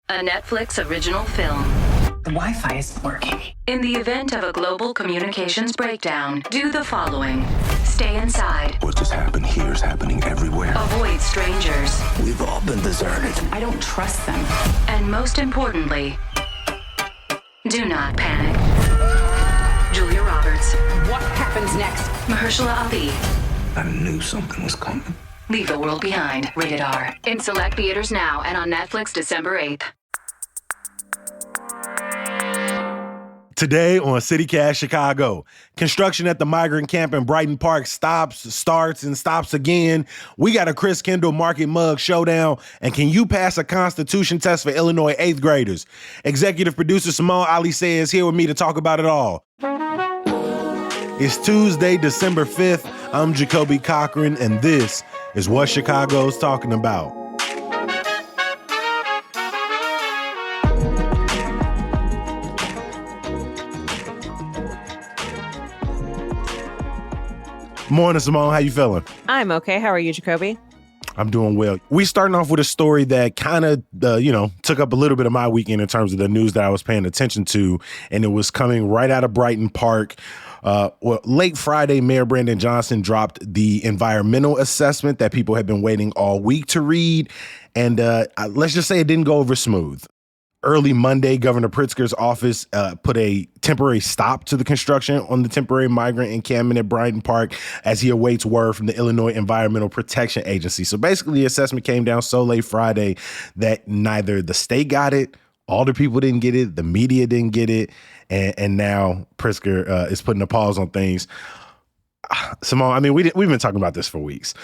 A Netflix original film. The Wi-Fi isn't working. In the event of a global communications breakdown, do the following. Stay inside. What just happened here is happening everywhere. Avoid strangers. We've all been deserted. I don't trust them. And most importantly, do not panic. Julia Roberts. What happens next? Mahershala Ali. I knew something was coming. Leave the World Behind. Rated R. In select theaters now and on Netflix December 8th. Today on CityCast Chicago, construction at the migrant camp in Brighton Park stops, starts, and stops again. We got a Christkindlmarket mug showdown, and can you pass a constitution test for Illinois 8th graders? Executive producer Simone Ali is here with me to talk about it all. It's Tuesday, December 5th. I'm Jacoby Cochran, and this is what Chicago's talking about. Morning, Simone. How you feeling? I'm okay. How are you, Jacoby? I'm doing well. We starting off with a story that kind of, took up a little bit of my weekend in terms of the news that I was paying attention to, and it was coming right out of Brighton Park. Late Friday, Mayor Brandon Johnson dropped the environmental assessment that people had been waiting all week to read, and let's just say it didn't go over smooth. Early Monday, Governor Pritzker's office put a temporary stop to the construction on the temporary migrant encampment at Brighton Park as he awaits word from the Illinois Environmental Protection Agency. So basically, the assessment came down so late Friday that neither the state got it, all the people didn't get it, the media didn't get it, and now Pritzker is putting a pause on things. Simone, I mean, we've been talking about this for weeks.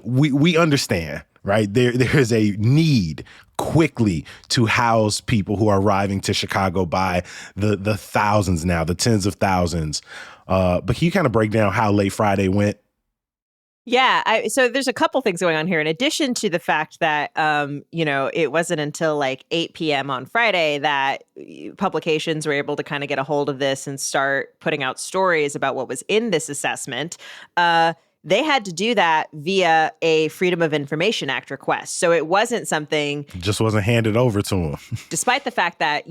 We understand, right? There is a need quickly to house people who are arriving to Chicago by the thousands now, the tens of thousands. But can you kind of break down how late Friday went? Yeah, so there's a couple things going on here. In addition to the fact that, it wasn't until like 8 p.m. on Friday that publications were able to kind of get a hold of this and start putting out stories about what was in this assessment. They had to do that via a Freedom of Information Act request. So it wasn't something... Just wasn't handed over to them. Despite the fact that,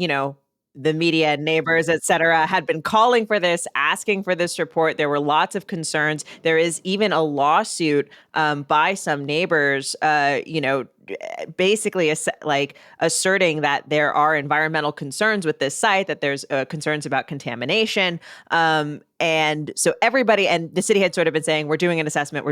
the media, neighbors, et cetera, had been calling for this, asking for this report. There were lots of concerns. There is even a lawsuit by some neighbors, basically asserting that there are environmental concerns with this site, that there's concerns about contamination. And so everybody, and the city had sort of been saying, we're doing an assessment.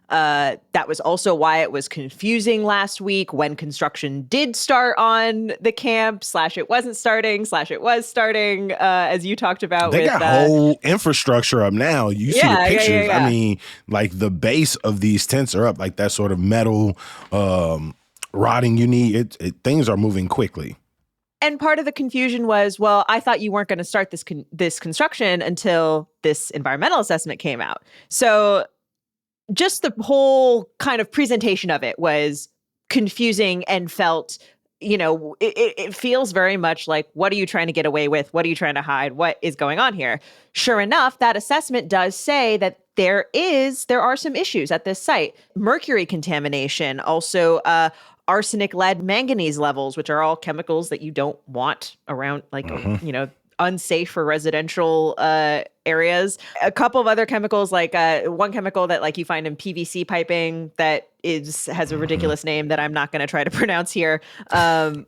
That was also why it was confusing last week when construction did start on the camp, /it wasn't starting, /it was starting, as you talked about. They got whole infrastructure up now. You see the pictures. Yeah. I mean, like the base of these tents are up, like that sort of metal rotting you need. Things are moving quickly. And part of the confusion was, well, I thought you weren't going to start this construction until this environmental assessment came out. So just the whole kind of presentation of it was confusing and felt, it feels very much like, what are you trying to get away with? What are you trying to hide? What is going on here? Sure enough, that assessment does say that there are some issues at this site. Mercury contamination, also arsenic, lead, manganese levels, which are all chemicals that you don't want around, unsafe for residential areas. A couple of other chemicals, like one chemical that you find in PVC piping that has a ridiculous name that I'm not going to try to pronounce here. And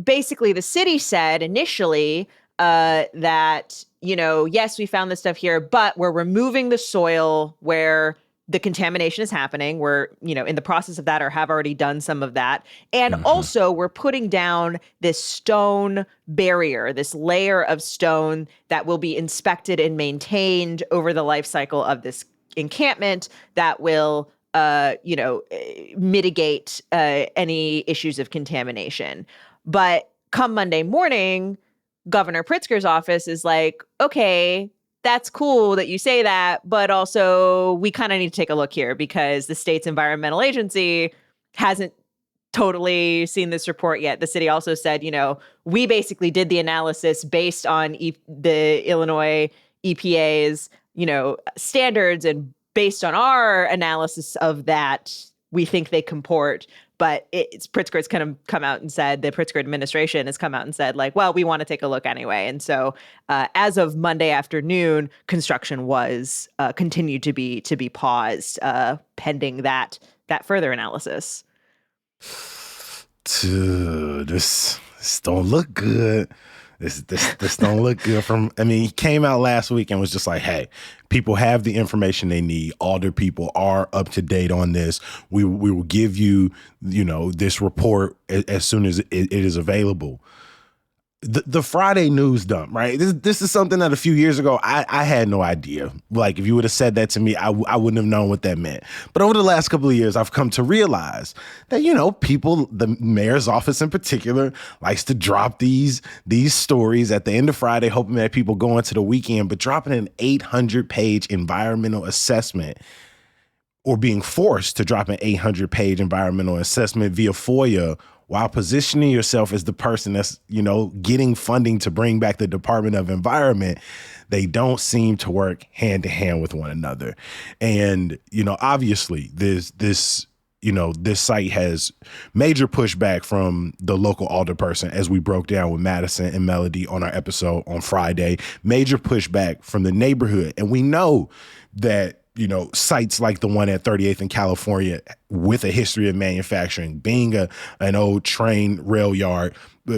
basically the city said initially that, yes, we found this stuff here, but we're removing the soil where the contamination is happening. We're, in the process of that or have already done some of that. And also we're putting down this stone barrier, this layer of stone that will be inspected and maintained over the life cycle of this encampment that will, mitigate any issues of contamination. But come Monday morning, Governor Pritzker's office is like, okay, that's cool that you say that, but also we kind of need to take a look here because the state's environmental agency hasn't totally seen this report yet. The city also said, we basically did the analysis based on the Illinois EPA's, standards, and based on our analysis of that, we think they comport. But Pritzker's kind of come out and said, the Pritzker administration has come out and said, like, well, we want to take a look anyway. And so as of Monday afternoon, construction was continued to be paused pending that further analysis. Dude, this don't look good. This don't look good. He came out last week and was just like, hey, people have the information they need. All their people are up to date on this. We will give you, this report as soon as it is available. The Friday news dump, right? This is something that a few years ago I had no idea. Like, if you would have said that to me, I wouldn't have known what that meant. But over the last couple of years, I've come to realize that, people, the mayor's office in particular, likes to drop these stories at the end of Friday, hoping that people go into the weekend, but dropping an 800-page environmental assessment, or being forced to drop an 800-page environmental assessment via FOIA, while positioning yourself as the person that's, getting funding to bring back the Department of Environment. They don't seem to work hand to hand with one another. And, obviously this site has major pushback from the local alderperson, as we broke down with Madison and Melody on our episode on Friday, major pushback from the neighborhood. And we know that, sites like the one at 38th in California, with a history of manufacturing, being an old train rail yard,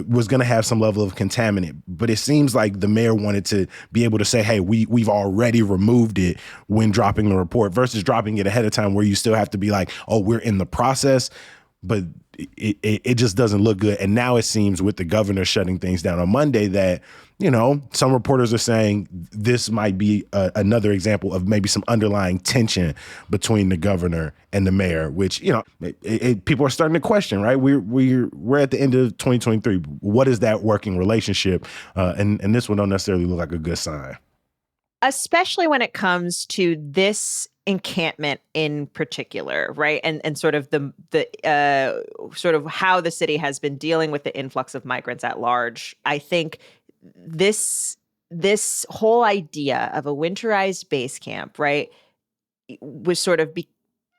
was going to have some level of contaminant. But it seems like the mayor wanted to be able to say, hey, we've already removed it when dropping the report, versus dropping it ahead of time, where you still have to be like, oh, we're in the process. But it just doesn't look good. And now it seems, with the governor shutting things down on Monday, that, some reporters are saying this might be another example of maybe some underlying tension between the governor and the mayor, which, people are starting to question, right? We're at the end of 2023. What is that working relationship? And this one don't necessarily look like a good sign. Especially when it comes to this encampment in particular, right? And sort of the sort of how the city has been dealing with the influx of migrants at large. I think this whole idea of a winterized base camp, right, was sort of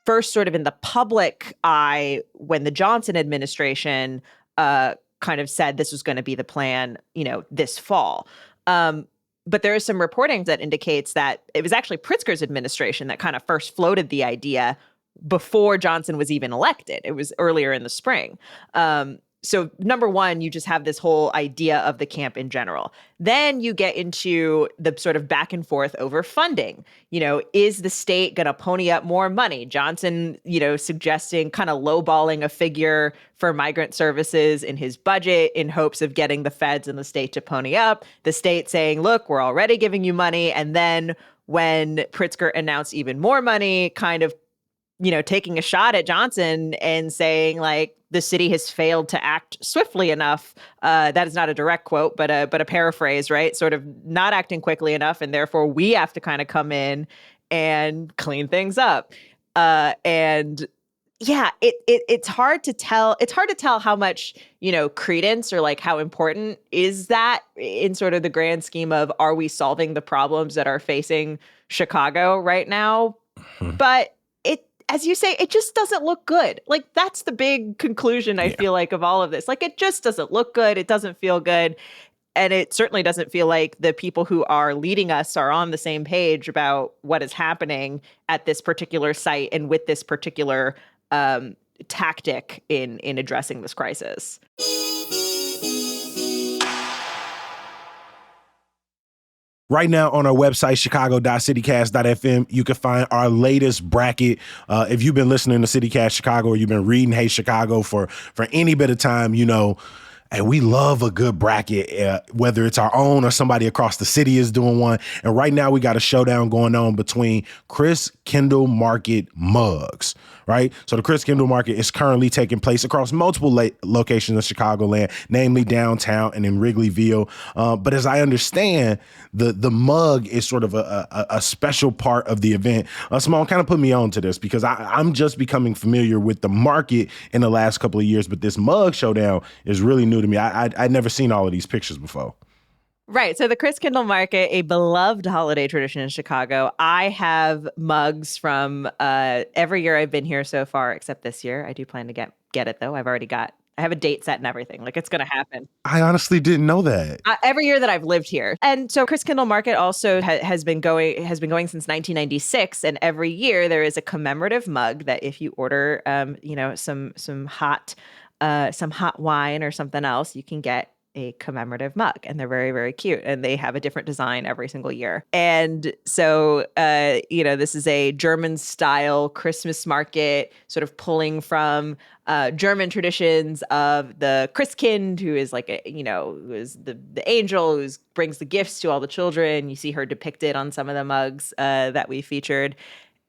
first sort of in the public eye when the Johnson administration kind of said this was going to be the plan, this fall. But there is some reporting that indicates that it was actually Pritzker's administration that kind of first floated the idea before Johnson was even elected. It was earlier in the spring. So number one, you just have this whole idea of the camp in general. Then you get into the sort of back and forth over funding. Is the state going to pony up more money? Johnson, suggesting kind of lowballing a figure for migrant services in his budget in hopes of getting the feds and the state to pony up. The state saying, look, we're already giving you money. And then when Pritzker announced even more money, kind of, taking a shot at Johnson and saying, like, the city has failed to act swiftly enough. That is not a direct quote, but a paraphrase, right? Sort of not acting quickly enough, and therefore we have to kind of come in and clean things up. And yeah, it's hard to tell. It's hard to tell how much, credence or like how important is that in sort of the grand scheme of, are we solving the problems that are facing Chicago right now? Mm-hmm. But as you say, it just doesn't look good. Like, that's the big conclusion, I feel like, of all of this. Like, it just doesn't look good. It doesn't feel good. And it certainly doesn't feel like the people who are leading us are on the same page about what is happening at this particular site and with this particular tactic in addressing this crisis. Right now on our website, chicago.citycast.fm, you can find our latest bracket. If you've been listening to CityCast Chicago, or you've been reading Hey Chicago for any bit of time, and we love a good bracket, whether it's our own or somebody across the city is doing one. And right now we got a showdown going on between Christkindlmarket mugs, right? So the Christkindlmarket is currently taking place across multiple locations in Chicagoland, namely downtown and in Wrigleyville. But as I understand, the mug is sort of a special part of the event. Simone kind of put me on to this because I'm just becoming familiar with the market in the last couple of years, but this mug showdown is really new to me. I'd never seen all of these pictures before. Right. So the Christkindlmarket, a beloved holiday tradition in Chicago. I have mugs from every year I've been here so far, except this year. I do plan to get get it though. I have a date set and everything. Like, it's going to happen. I honestly didn't know that. Every year that I've lived here. And so Christkindlmarket also has been going since 1996. And every year there is a commemorative mug that if you order, some hot wine or something else, you can get a commemorative mug, and they're very, very cute, and they have a different design every single year. And so, this is a German style Christmas market, sort of pulling from German traditions of the Christkind, who is who is the angel who brings the gifts to all the children. You see her depicted on some of the mugs that we featured.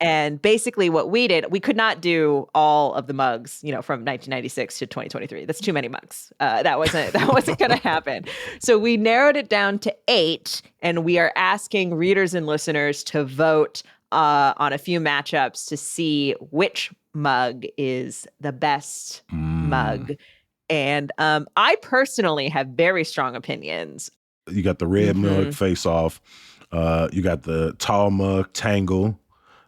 And basically what we did, we could not do all of the mugs, from 1996 to 2023. That's too many mugs. That wasn't going to happen. So we narrowed it down to 8, and we are asking readers and listeners to vote on a few matchups to see which mug is the best mug. And I personally have very strong opinions. You got the red mug face off. You got the tall mug tangle.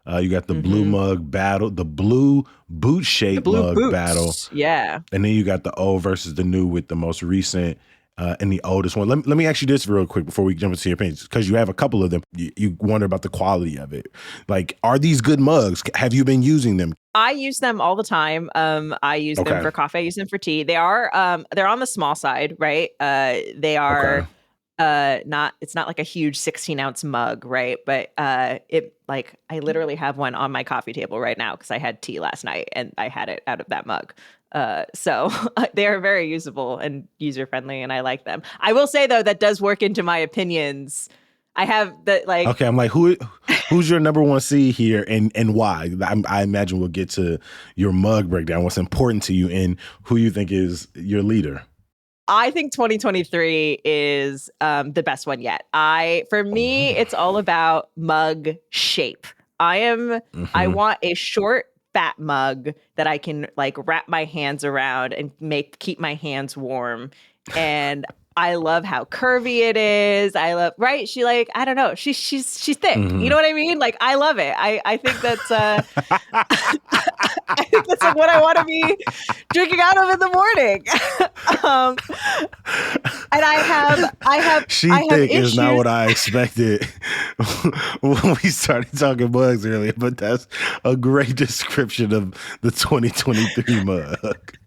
You got the blue mug battle, the blue boot-shaped mug boots. battle. Yeah. And then you got the old versus the new with the most recent and the oldest one. Let me ask you this real quick before we jump into your opinions, because you have a couple of them. You wonder about the quality of it. Like, are these good mugs? Have you been using them? I use them all the time. I use them for coffee. I use them for tea. They are they're on the small side, right? They are it's not like a huge 16-ounce mug, right? But I literally have one on my coffee table right now because I had tea last night and I had it out of that mug. So they are very usable and user-friendly, and I like them. I will say, though, that does work into my opinions. I have okay, I'm like, who's your number one seed here and why? I imagine we'll get to your mug breakdown, what's important to you, and who you think is your leader. I think 2023 is the best one yet. For me, it's all about mug shape. I want a short, fat mug that I can wrap my hands around and keep my hands warm. And I love how curvy it is. Right? I don't know. She's thick. You know what I mean? I love it. I think that's I think that's what I want to be drinking out of in the morning. And I have thick issues. Is not what I expected when we started talking mugs earlier, but that's a great description of the 2023 mug.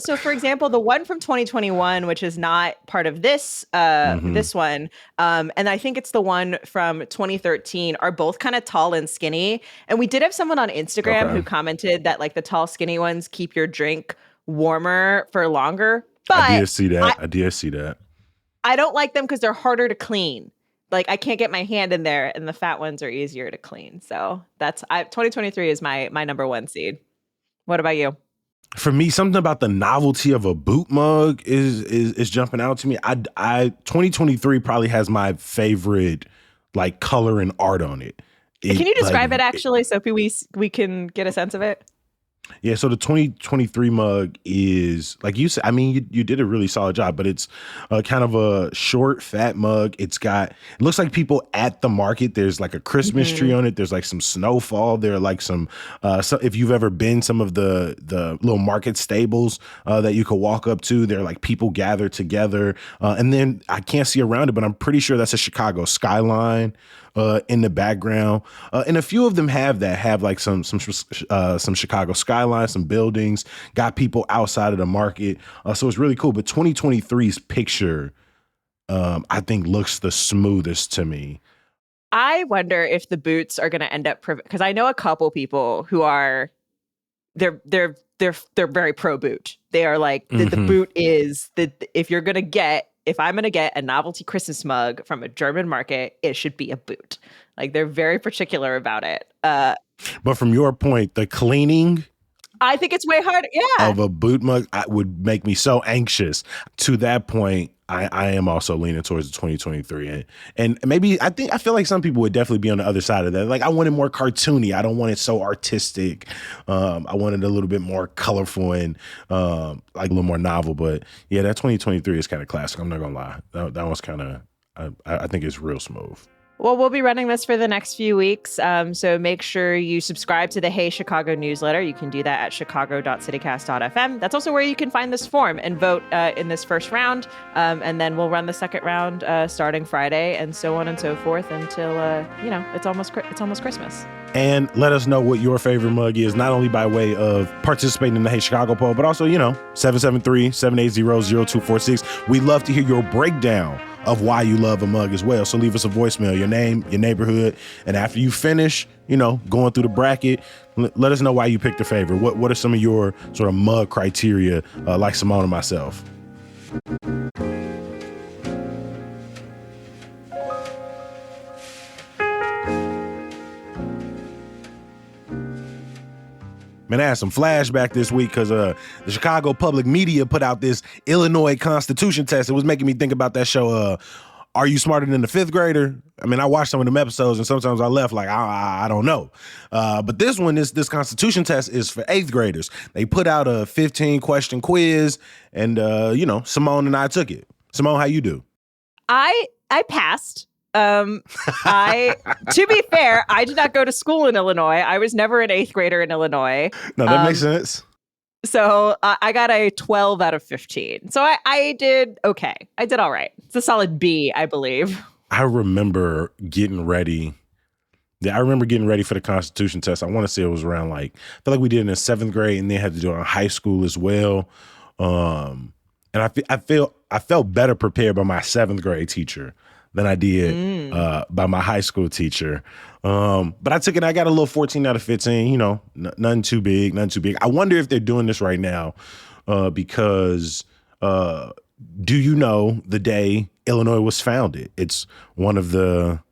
So for example, the one from 2021, which is not part of this this one, and I think it's the one from 2013, are both kind of tall and skinny. And we did have someone on Instagram who commented that the tall, skinny ones keep your drink warmer for longer. But I did see that. I don't like them because they're harder to clean. I can't get my hand in there, and the fat ones are easier to clean. So 2023 is my number one seed. What about you? For me, something about the novelty of a boot mug is jumping out to me. 2023 probably has my favorite color and art on it. Can you describe it actually, so we can get a sense of it? Yeah, so the 2023 mug is, like you said, I mean, you did a really solid job, but it's kind of a short, fat mug. It looks like people at the market. There's a Christmas tree on it. There's some snowfall. There are some if you've ever been some of the little market stables that you could walk up to, there are people gathered together. And then I can't see around it, but I'm pretty sure that's a Chicago skyline in the background. And a few of them have some Chicago skyline, some buildings, got people outside of the market. So it's really cool. But 2023's picture, I think, looks the smoothest to me. I wonder if the boots are going to end up, because I know a couple people who are, they're very pro boot. They are the boot is that if I'm going to get a novelty Christmas mug from a German market, it should be a boot. They're very particular about it. But from your point, the cleaning, I think it's way harder. Yeah. Of a boot mug would make me so anxious. To that point, I am also leaning towards the 2023. And maybe I feel like some people would definitely be on the other side of that. I want it more cartoony. I don't want it so artistic. I want it a little bit more colorful and a little more novel. But yeah, that 2023 is kind of classic. I'm not going to lie. That one's kind of, I think it's real smooth. Well, we'll be running this for the next few weeks. So make sure you subscribe to the Hey Chicago newsletter. You can do that at chicago.citycast.fm. That's also where you can find this form and vote in this first round. And then we'll run the second round starting Friday, and so on and so forth until, it's almost Christmas. And let us know what your favorite mug is, not only by way of participating in the Hey Chicago poll, but also, 773-780-0246. We'd love to hear your breakdown of why you love a mug as well. So leave us a voicemail, your name, your neighborhood. And after you finish, going through the bracket, let us know why you picked a favorite. What are some of your sort of mug criteria, like Simone and myself? Man, I had some flashback this week because the Chicago Public Media put out this Illinois Constitution test. It was making me think about that show, Are You Smarter Than the Fifth Grader? I mean, I watched some of them episodes and sometimes I left like, I don't know. But this one, this Constitution test is for eighth graders. They put out a 15-question quiz and, Simone and I took it. Simone, how you do? I passed. To be fair, I did not go to school in Illinois. I was never an eighth grader in Illinois. No, that makes sense. So I got a 12 out of 15. So I did okay. I did all right. It's a solid B, I believe. I remember getting ready. Yeah, I remember getting ready for the Constitution test. I want to say it was around I feel like we did it in seventh grade and then had to do it in high school as well. And I felt better prepared by my seventh grade teacher than I did by my high school teacher. But I took it, I got a little 14 out of 15, nothing too big. I wonder if they're doing this right now because do you know the day Illinois was founded? It's one of the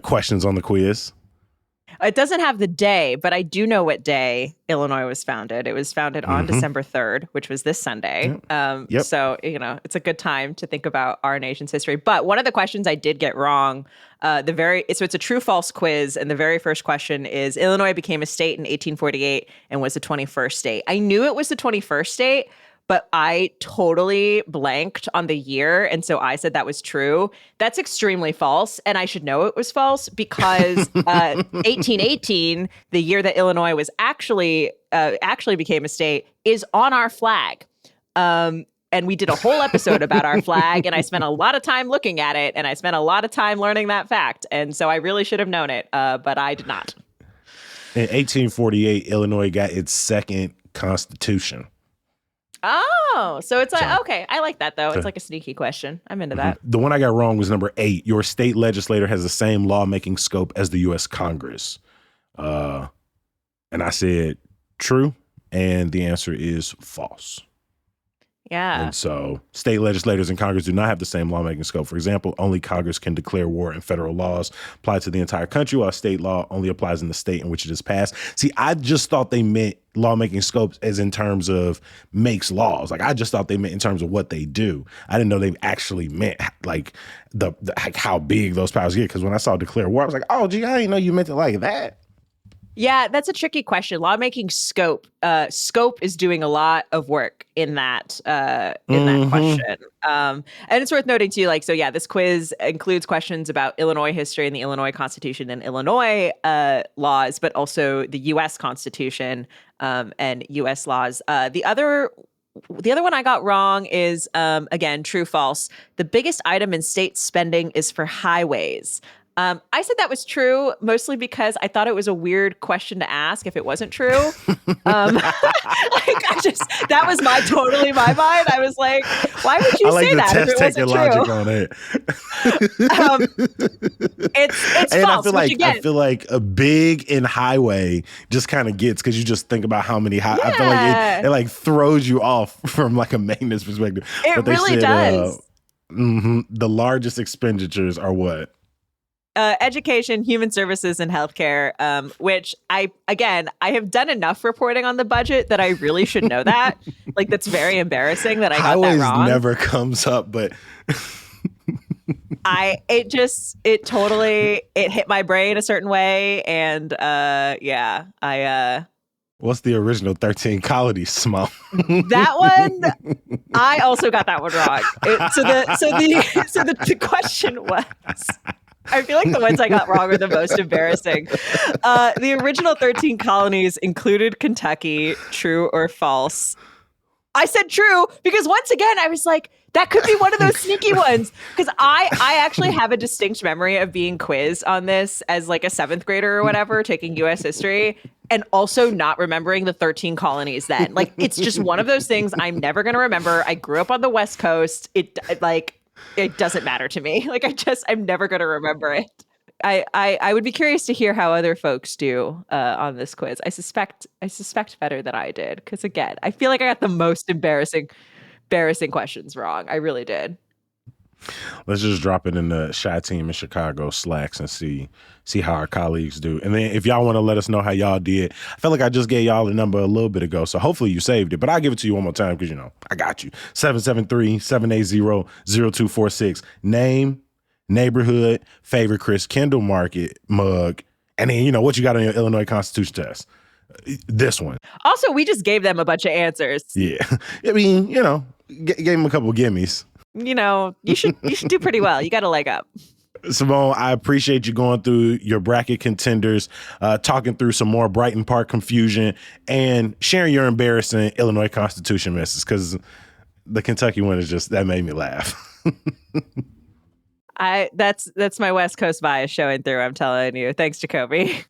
questions on the quiz. It doesn't have the day, but I do know what day Illinois was founded. It was founded on December 3rd, which was this Sunday. Yep. So, it's a good time to think about our nation's history. But one of the questions I did get wrong, so it's a true-false quiz, and the very first question is, Illinois became a state in 1848 and was the 21st state. I knew it was the 21st state, but I totally blanked on the year. And so I said that was true. That's extremely false. And I should know it was false because 1818, the year that Illinois was actually became a state, is on our flag. And we did a whole episode about our flag. And I spent a lot of time looking at it. And I spent a lot of time learning that fact. And so I really should have known it, but I did not. In 1848, Illinois got its second constitution. Oh, so it's okay. I like that, though. It's like a sneaky question. I'm into that. The one I got wrong was number 8. Your state legislator has the same lawmaking scope as the U.S. Congress. And I said true, and the answer is false. Yeah. And so state legislators and Congress do not have the same lawmaking scope. For example, only Congress can declare war, and federal laws apply to the entire country, while state law only applies in the state in which it is passed. See, I just thought they meant lawmaking scopes as in terms of makes laws. I just thought they meant in terms of what they do. I didn't know they actually meant the how big those powers get. Because when I saw declare war, I was like, oh, gee, I didn't know you meant it like that. Yeah, that's a tricky question. Lawmaking scope. Scope is doing a lot of work in that question. And it's worth noting too, this quiz includes questions about Illinois history and the Illinois Constitution and Illinois laws, but also the U.S. Constitution and U.S. laws. The other one I got wrong is, again, true, false. The biggest item in state spending is for highways. I said that was true, mostly because I thought it was a weird question to ask if it wasn't true. That was totally my mind. I was like, why would you say that if it wasn't true? Logic on it. It's and false. I feel like a big in highway just kind of gets, because you just think about how many I feel like it throws you off from a maintenance perspective. It really does. The largest expenditures are what? Education, human services, and healthcare, which I have done enough reporting on the budget that I really should know that. That's very embarrassing that I got that wrong. Highways never comes up, but it totally hit my brain a certain way, and What's the original 13 colonies, Small? That one, I also got that one wrong. So the question was, I feel like the ones I got wrong are the most embarrassing. The original 13 colonies included Kentucky. True or false? I said true because once again, I was like, that could be one of those sneaky ones. Because I actually have a distinct memory of being quizzed on this as like a 7th grader or whatever, taking U.S. history, and also not remembering the 13 colonies then. Like, it's just one of those things I'm never going to remember. I grew up on the West Coast. It doesn't matter to me. Like, I'm never going to remember it. I would be curious to hear how other folks do on this quiz. I suspect better than I did. Because again, I feel like I got the most embarrassing questions wrong. I really did. Let's just drop it in the Shy Team in Chicago Slacks and see how our colleagues do. And then if y'all want to let us know how y'all did, I feel like I just gave y'all a number a little bit ago, so hopefully you saved it. But I'll give it to you one more time because, I got you. 773-780-0246. Name, neighborhood, favorite Christkindlmarket mug, and then, what you got on your Illinois Constitution test. This one. Also, we just gave them a bunch of answers. Yeah. I mean, gave them a couple of gimmies. You should do pretty well. You got a leg up. Simone, I appreciate you going through your bracket contenders, talking through some more Brighton Park confusion, and sharing your embarrassing Illinois Constitution misses, because the Kentucky one is that made me laugh. That's my West Coast bias showing through, I'm telling you. Thanks, Jacoby.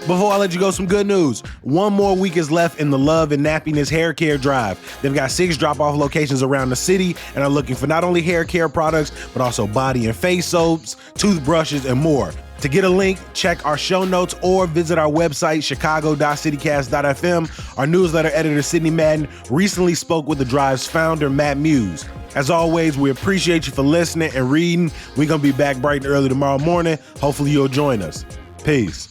Before I let you go, some good news. One more week is left in the Love and Nappiness Hair Care Drive. They've got 6 drop-off locations around the city and are looking for not only hair care products, but also body and face soaps, toothbrushes, and more. To get a link, check our show notes or visit our website, chicago.citycast.fm. Our newsletter editor, Sydney Madden, recently spoke with the Drive's founder, Matt Muse. As always, we appreciate you for listening and reading. We're going to be back bright and early tomorrow morning. Hopefully you'll join us. Peace.